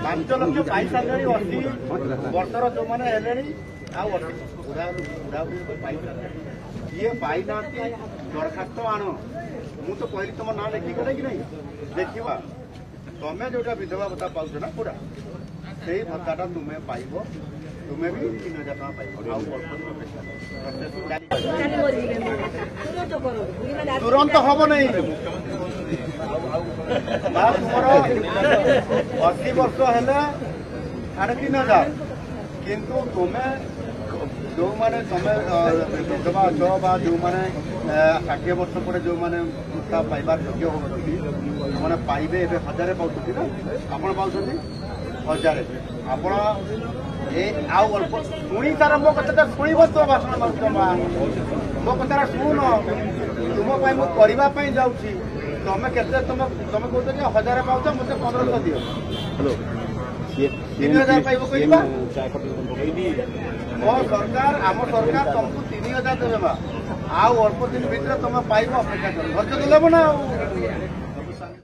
ପାଞ୍ଚ ଲକ୍ଷ ପାଇସାରିଲେଣି 80 ବର୍ଷର ଯୋଉମାନେ ହେଲେଣି ଆଉ 80 କିଏ ପାଇନାହାନ୍ତି ଦରଖାସ୍ତ ଆଣ। ମୁଁ ତ କହିଲି ତମ ନାଁ ଲେଖିଗଲେ କି ନାହିଁ ଦେଖିବା। ତମେ ଯୋଉଟା ବିଧବା ଭତ୍ତା ପାଉଛ ନା ପୁରା ସେଇ ଭତ୍ତାଟା ତୁମେ ପାଇବ। ତୁମେ ବି 3000 ଟଙ୍କା ପାଇବ। ଆଉ ତୁରନ୍ତ ହବ ନାହିଁ। ତୁମର 80 ବର୍ଷ ହେଲେ 3000 କିନ୍ତୁ ତୁମେ ଯୋଉମାନେ ତମେ ବିଧବା ଅଛ ବା ଯୋଉମାନେ 60 ବର୍ଷ ପରେ ଯୋଉମାନେ ଭତ୍ତା ପାଇବାର ଯୋଗ୍ୟ ହେଉଛନ୍ତି ସେମାନେ ପାଇବେ। ଏବେ 1000 ପାଉଛନ୍ତି ନା ଆପଣ ପାଉଛନ୍ତି 1000। ଆପଣ ଆଉ ଅଳ୍ପ ଶୁଣି ତାର ମୋ କଥାଟା ଶୁଣିବ ତ ଭାଷଣ ମାରୁଛ ମା। ମୋ କଥାଟା ଶୁଣ। ତୁମ ପାଇଁ ମୁଁ କରିବା ପାଇଁ ଯାଉଛି। ତମେ କେତେ ତମେ କହୁଛ ଯେ 1000 ପାଉଛ ମତେ 1500 ଦିଅ। 3000 ପାଇବ କହିବା। ମୋ ସରକାର ଆମ ସରକାର ତମକୁ 3000 ଦେବେ ମା। ଆଉ ଅଳ୍ପ ଦିନ ଭିତରେ ତମେ ପାଇବ। ଅପେକ୍ଷା କର ଧୈର୍ଯ୍ୟ ଦେଲେ ନା ଆଉ।